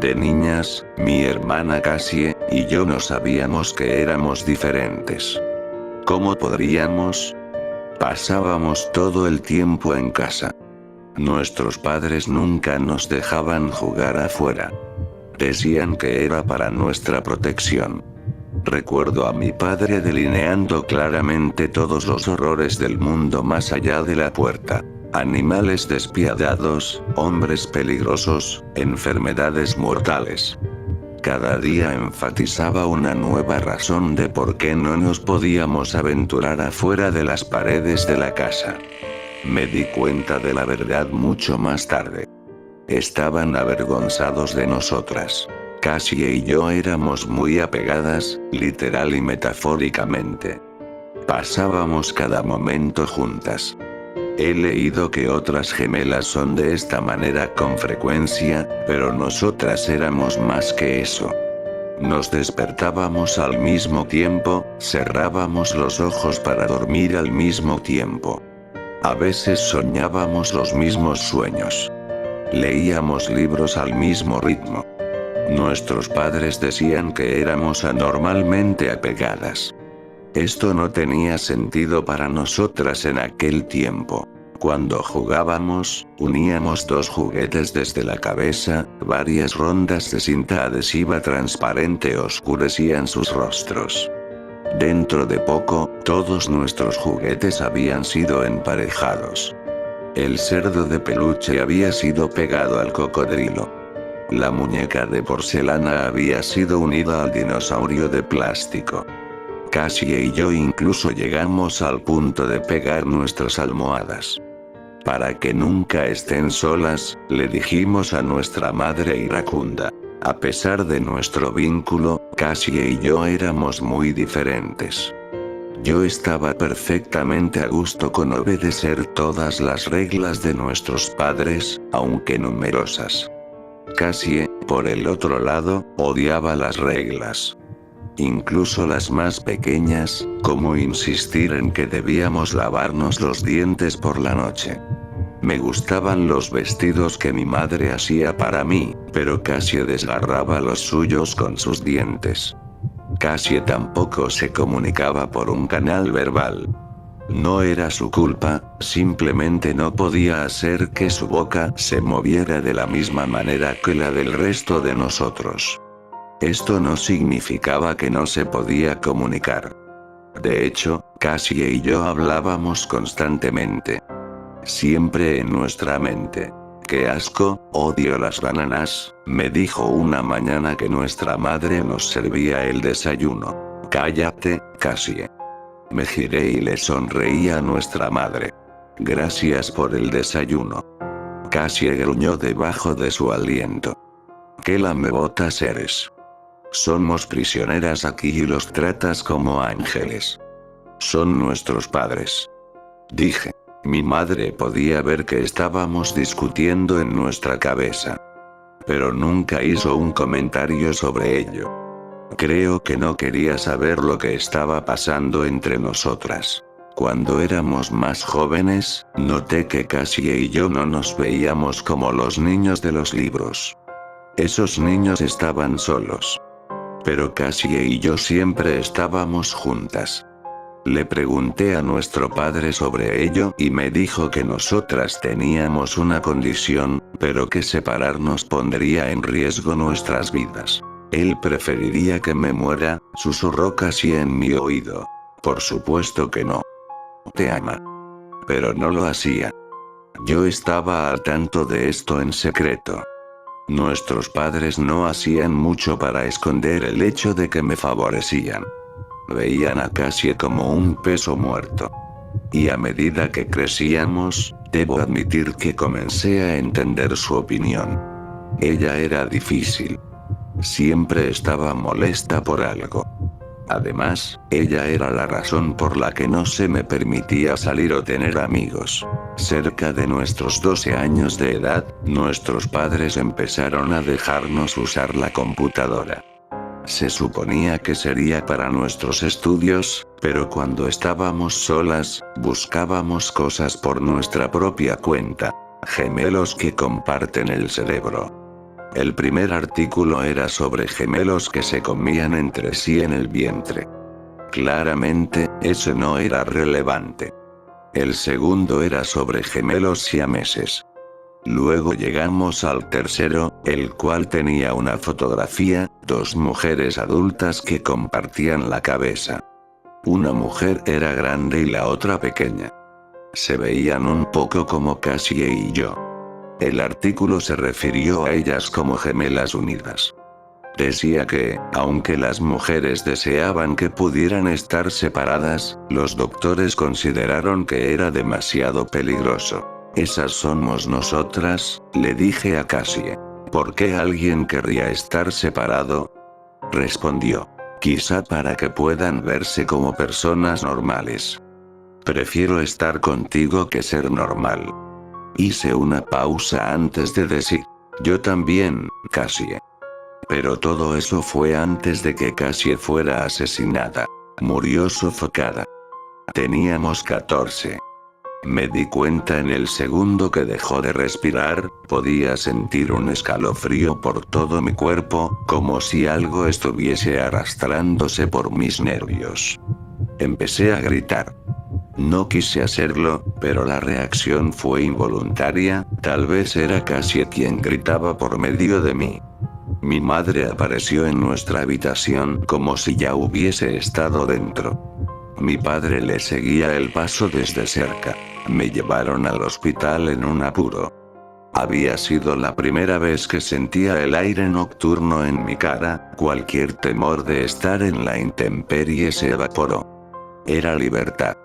De niñas, mi hermana Cassie y yo no sabíamos que éramos diferentes. ¿Cómo podríamos? Pasábamos todo el tiempo en casa. Nuestros padres nunca nos dejaban jugar afuera. Decían que era para nuestra protección. Recuerdo a mi padre delineando claramente todos los horrores del mundo más allá de la puerta. Animales despiadados, hombres peligrosos, enfermedades mortales. Cada día enfatizaba una nueva razón de por qué no nos podíamos aventurar afuera de las paredes de la casa. Me di cuenta de la verdad mucho más tarde. Estaban avergonzados de nosotras. Cassie y yo éramos muy apegadas, literal y metafóricamente. Pasábamos cada momento juntas. He leído que otras gemelas son de esta manera con frecuencia, pero nosotras éramos más que eso. Nos despertábamos al mismo tiempo, cerrábamos los ojos para dormir al mismo tiempo. A veces soñábamos los mismos sueños. Leíamos libros al mismo ritmo. Nuestros padres decían que éramos anormalmente apegadas. Esto no tenía sentido para nosotras en aquel tiempo. Cuando jugábamos, uníamos dos juguetes desde la cabeza, varias rondas de cinta adhesiva transparente oscurecían sus rostros. Dentro de poco, todos nuestros juguetes habían sido emparejados. El cerdo de peluche había sido pegado al cocodrilo. La muñeca de porcelana había sido unida al dinosaurio de plástico. Cassie y yo incluso llegamos al punto de pegar nuestras almohadas. Para que nunca estén solas, le dijimos a nuestra madre iracunda. A pesar de nuestro vínculo, Cassie y yo éramos muy diferentes. Yo estaba perfectamente a gusto con obedecer todas las reglas de nuestros padres, aunque numerosas. Cassie, por el otro lado, odiaba las reglas. Incluso las más pequeñas, como insistir en que debíamos lavarnos los dientes por la noche. Me gustaban los vestidos que mi madre hacía para mí, pero Cassie desgarraba los suyos con sus dientes. Cassie tampoco se comunicaba por un canal verbal. No era su culpa, simplemente no podía hacer que su boca se moviera de la misma manera que la del resto de nosotros. Esto no significaba que no se podía comunicar. De hecho, Cassie y yo hablábamos constantemente. Siempre en nuestra mente. ¡Qué asco! Odio las bananas, me dijo una mañana que nuestra madre nos servía el desayuno. Cállate, Cassie. Me giré y le sonreí a nuestra madre. Gracias por el desayuno. Cassie gruñó debajo de su aliento. ¿Qué lamebotas eres? Somos prisioneras aquí y los tratas como ángeles. Son nuestros padres. Dije. Mi madre podía ver que estábamos discutiendo en nuestra cabeza. Pero nunca hizo un comentario sobre ello. Creo que no quería saber lo que estaba pasando entre nosotras. Cuando éramos más jóvenes, noté que Cassie y yo no nos veíamos como los niños de los libros. Esos niños estaban solos. Pero Cassie y yo siempre estábamos juntas. Le pregunté a nuestro padre sobre ello y me dijo que nosotras teníamos una condición, pero que separarnos pondría en riesgo nuestras vidas. Él preferiría que me muera, susurró Cassie en mi oído. Por supuesto que no. Te ama. Pero no lo hacía. Yo estaba al tanto de esto en secreto. Nuestros padres no hacían mucho para esconder el hecho de que me favorecían. Veían a Cassie como un peso muerto. Y a medida que crecíamos, debo admitir que comencé a entender su opinión. Ella era difícil. Siempre estaba molesta por algo. Además, ella era la razón por la que no se me permitía salir o tener amigos. Cerca de nuestros 12 años de edad, nuestros padres empezaron a dejarnos usar la computadora. Se suponía que sería para nuestros estudios, pero cuando estábamos solas, buscábamos cosas por nuestra propia cuenta. Gemelos que comparten el cerebro. El primer artículo era sobre gemelos que se comían entre sí en el vientre. Claramente, ese no era relevante. El segundo era sobre gemelos siameses. Luego llegamos al tercero, el cual tenía una fotografía, dos mujeres adultas que compartían la cabeza. Una mujer era grande y la otra pequeña. Se veían un poco como Cassie y yo. El artículo se refirió a ellas como gemelas unidas. Decía que, aunque las mujeres deseaban que pudieran estar separadas, los doctores consideraron que era demasiado peligroso. Esas somos nosotras, le dije a Cassie. ¿Por qué alguien querría estar separado? Respondió. Quizá para que puedan verse como personas normales. Prefiero estar contigo que ser normal. Hice una pausa antes de decir. Yo también, Cassie. Pero todo eso fue antes de que Cassie fuera asesinada. Murió sofocada. Teníamos 14. Me di cuenta en el segundo que dejó de respirar, podía sentir un escalofrío por todo mi cuerpo, como si algo estuviese arrastrándose por mis nervios. Empecé a gritar. No quise hacerlo, pero la reacción fue involuntaria, tal vez era Cassie quien gritaba por medio de mí. Mi madre apareció en nuestra habitación como si ya hubiese estado dentro. Mi padre le seguía el paso desde cerca. Me llevaron al hospital en un apuro. Había sido la primera vez que sentía el aire nocturno en mi cara, cualquier temor de estar en la intemperie se evaporó. Era libertad.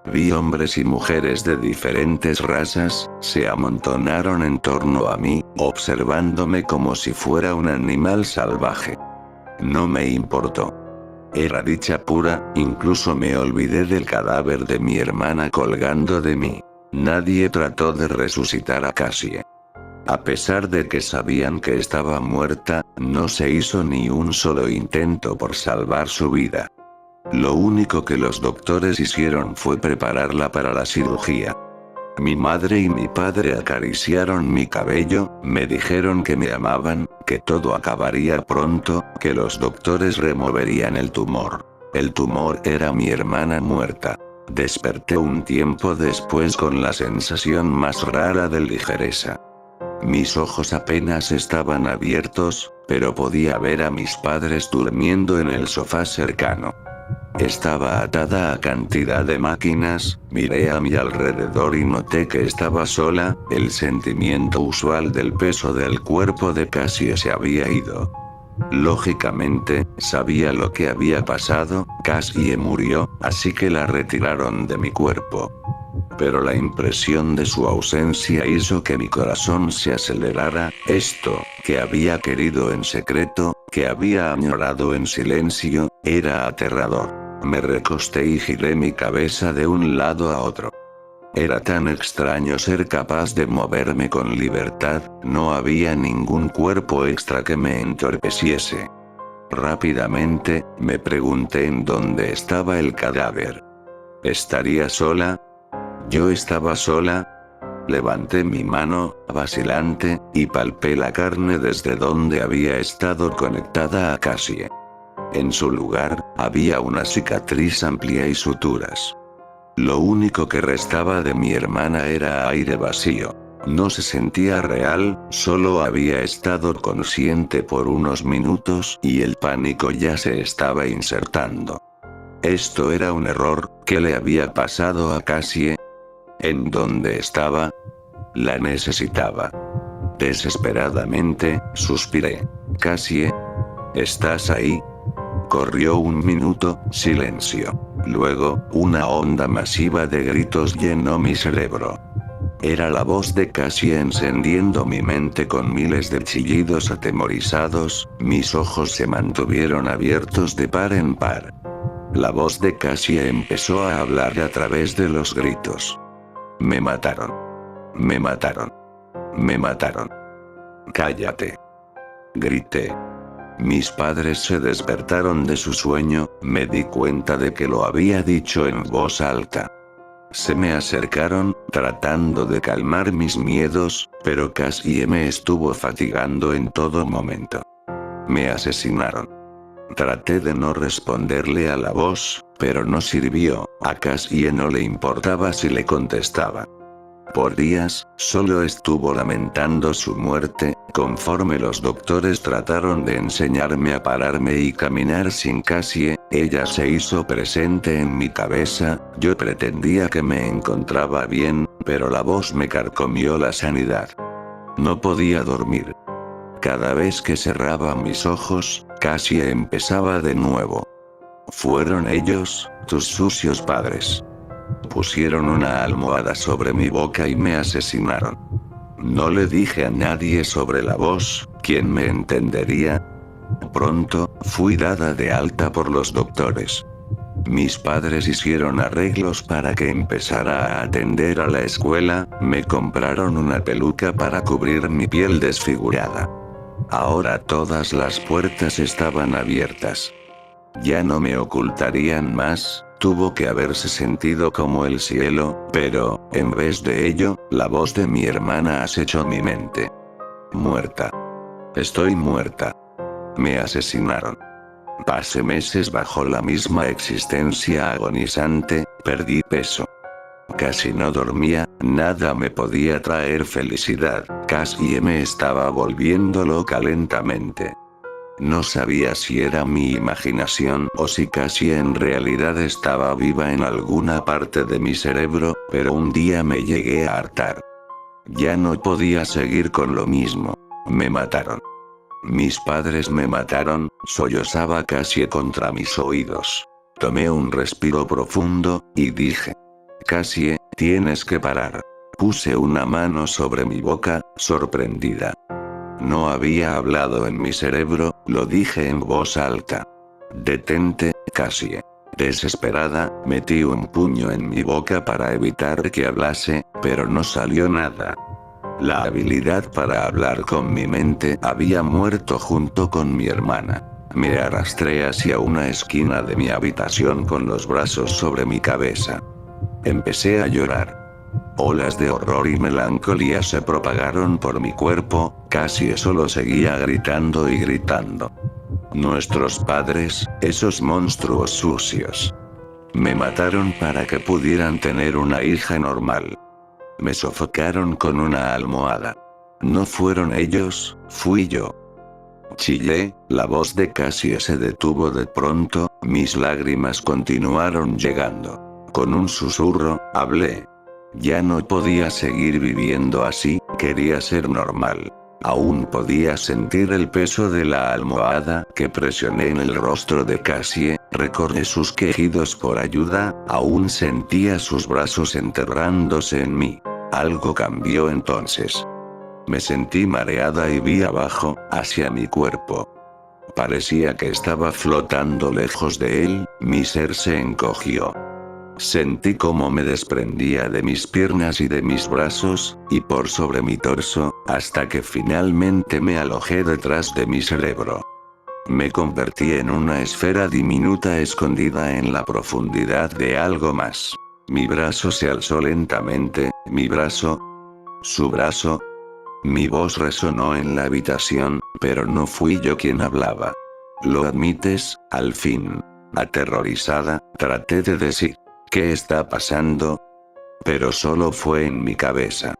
Vi hombres y mujeres de diferentes razas, se amontonaron en torno a mí, observándome como si fuera un animal salvaje. No me importó. Era dicha pura, incluso me olvidé del cadáver de mi hermana colgando de mí. Nadie trató de resucitar a Cassie. A pesar de que sabían que estaba muerta, no se hizo ni un solo intento por salvar su vida. Lo único que los doctores hicieron fue prepararla para la cirugía. Mi madre y mi padre acariciaron mi cabello, me dijeron que me amaban, que todo acabaría pronto, que los doctores removerían el tumor. El tumor era mi hermana muerta. Desperté un tiempo después con la sensación más rara de ligereza. Mis ojos apenas estaban abiertos, pero podía ver a mis padres durmiendo en el sofá cercano. Estaba atada a cantidad de máquinas, miré a mi alrededor y noté que estaba sola, el sentimiento usual del peso del cuerpo de Cassie se había ido. Lógicamente, sabía lo que había pasado, Cassie murió, así que la retiraron de mi cuerpo. Pero la impresión de su ausencia hizo que mi corazón se acelerara, esto, que había querido en secreto, que había añorado en silencio, era aterrador. Me recosté y giré mi cabeza de un lado a otro. Era tan extraño ser capaz de moverme con libertad, no había ningún cuerpo extra que me entorpeciese. Rápidamente, me pregunté en dónde estaba el cadáver. ¿Estaría sola? ¿Yo estaba sola? Levanté mi mano, vacilante, y palpé la carne desde donde había estado conectada a Cassie. En su lugar, había una cicatriz amplia y suturas. Lo único que restaba de mi hermana era aire vacío. No se sentía real, solo había estado consciente por unos minutos y el pánico ya se estaba insertando. Esto era un error. ¿Qué le había pasado a Cassie? ¿En dónde estaba? La necesitaba. Desesperadamente, suspiré. Cassie, ¿estás ahí? Corrió un minuto, silencio. Luego, una onda masiva de gritos llenó mi cerebro. Era la voz de Cassie encendiendo mi mente con miles de chillidos atemorizados, mis ojos se mantuvieron abiertos de par en par. La voz de Cassie empezó a hablar a través de los gritos. Me mataron. Me mataron. Me mataron. Cállate. Grité. Mis padres se despertaron de su sueño, me di cuenta de que lo había dicho en voz alta. Se me acercaron, tratando de calmar mis miedos, pero Cassie me estuvo fatigando en todo momento. Me asesinaron. Traté de no responderle a la voz, pero no sirvió, a Cassie no le importaba si le contestaba. Por días, solo estuvo lamentando su muerte, conforme los doctores trataron de enseñarme a pararme y caminar sin Cassie, ella se hizo presente en mi cabeza, yo pretendía que me encontraba bien, pero la voz me carcomió la sanidad. No podía dormir. Cada vez que cerraba mis ojos, Cassie empezaba de nuevo. Fueron ellos, tus sucios padres. Pusieron una almohada sobre mi boca y me asesinaron. No le dije a nadie sobre la voz, ¿quién me entendería? Pronto, fui dada de alta por los doctores. Mis padres hicieron arreglos para que empezara a atender a la escuela, me compraron una peluca para cubrir mi piel desfigurada. Ahora todas las puertas estaban abiertas. Ya no me ocultarían más, tuvo que haberse sentido como el cielo, pero, en vez de ello, la voz de mi hermana acechó mi mente. Muerta. Estoy muerta. Me asesinaron. Pasé meses bajo la misma existencia agonizante, perdí peso. Casi no dormía, nada me podía traer felicidad, casi me estaba volviendo loca lentamente. No sabía si era mi imaginación o si casi en realidad estaba viva en alguna parte de mi cerebro, pero un día me llegué a hartar. Ya no podía seguir con lo mismo. Me mataron. Mis padres me mataron, sollozaba casi contra mis oídos. Tomé un respiro profundo, y dije: Cassie, tienes que parar. Puse una mano sobre mi boca, sorprendida. No había hablado en mi cerebro, lo dije en voz alta. Detente, Cassie. Desesperada, metí un puño en mi boca para evitar que hablase, pero no salió nada. La habilidad para hablar con mi mente había muerto junto con mi hermana. Me arrastré hacia una esquina de mi habitación con los brazos sobre mi cabeza. Empecé a llorar. Olas de horror y melancolía se propagaron por mi cuerpo, casi solo seguía gritando y gritando. Nuestros padres, esos monstruos sucios. Me mataron para que pudieran tener una hija normal. Me sofocaron con una almohada. No fueron ellos, fui yo. Chillé, la voz de Cassie se detuvo de pronto, mis lágrimas continuaron llegando. Con un susurro, hablé. Ya no podía seguir viviendo así, quería ser normal. Aún podía sentir el peso de la almohada que presioné en el rostro de Cassie, recordé sus quejidos por ayuda, aún sentía sus brazos enterrándose en mí. Algo cambió entonces. Me sentí mareada y vi abajo, hacia mi cuerpo. Parecía que estaba flotando lejos de él, mi ser se encogió. Sentí cómo me desprendía de mis piernas y de mis brazos, y por sobre mi torso, hasta que finalmente me alojé detrás de mi cerebro. Me convertí en una esfera diminuta escondida en la profundidad de algo más. Mi brazo se alzó lentamente, mi brazo. Su brazo. Mi voz resonó en la habitación, pero no fui yo quien hablaba. ¿Lo admites, al fin? Aterrorizada, traté de decir. ¿Qué está pasando? Pero solo fue en mi cabeza.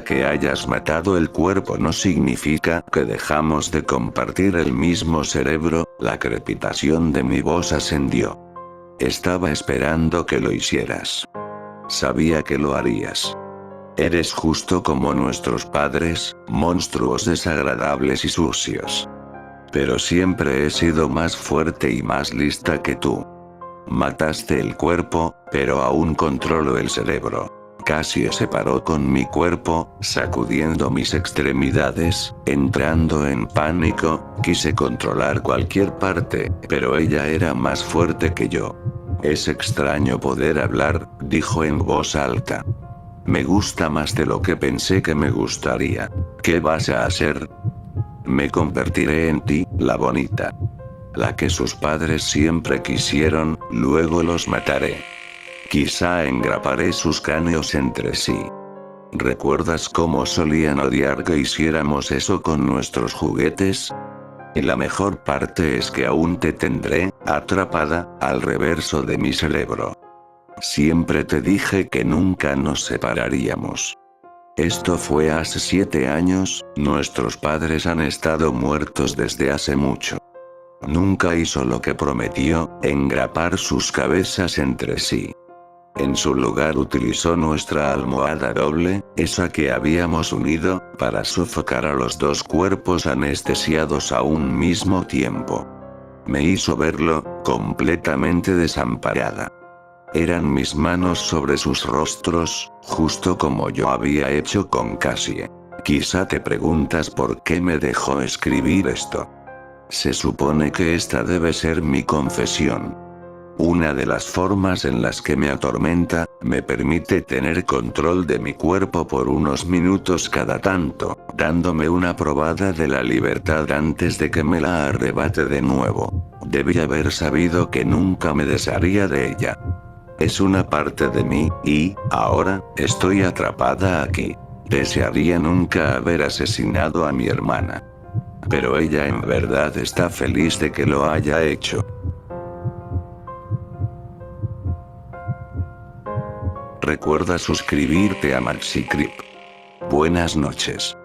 Que hayas matado el cuerpo no significa que dejamos de compartir el mismo cerebro, la crepitación de mi voz ascendió. Estaba esperando que lo hicieras. Sabía que lo harías. Eres justo como nuestros padres, monstruos desagradables y sucios. Pero siempre he sido más fuerte y más lista que tú. Mataste el cuerpo, pero aún controlo el cerebro. Casi se paró con mi cuerpo, sacudiendo mis extremidades, entrando en pánico, quise controlar cualquier parte, pero ella era más fuerte que yo. Es extraño poder hablar, dijo en voz alta. Me gusta más de lo que pensé que me gustaría. ¿Qué vas a hacer? Me convertiré en ti, la bonita. La que sus padres siempre quisieron, luego los mataré. Quizá engraparé sus cráneos entre sí. ¿Recuerdas cómo solían odiar que hiciéramos eso con nuestros juguetes? Y la mejor parte es que aún te tendré, atrapada, al reverso de mi cerebro. Siempre te dije que nunca nos separaríamos. Esto fue hace 7 años, nuestros padres han estado muertos desde hace mucho. Nunca hizo lo que prometió, engrapar sus cabezas entre sí. En su lugar utilizó nuestra almohada doble, esa que habíamos unido, para sofocar a los dos cuerpos anestesiados a un mismo tiempo. Me hizo verlo, completamente desamparada. Eran mis manos sobre sus rostros, justo como yo había hecho con Cassie. Quizá te preguntas por qué me dejó escribir esto. Se supone que esta debe ser mi confesión. Una de las formas en las que me atormenta, me permite tener control de mi cuerpo por unos minutos cada tanto, dándome una probada de la libertad antes de que me la arrebate de nuevo. Debí haber sabido que nunca me desharía de ella. Es una parte de mí, y, ahora, estoy atrapada aquí. Desearía nunca haber asesinado a mi hermana. Pero ella en verdad está feliz de que lo haya hecho. Recuerda suscribirte a MaxiCreep. Buenas noches.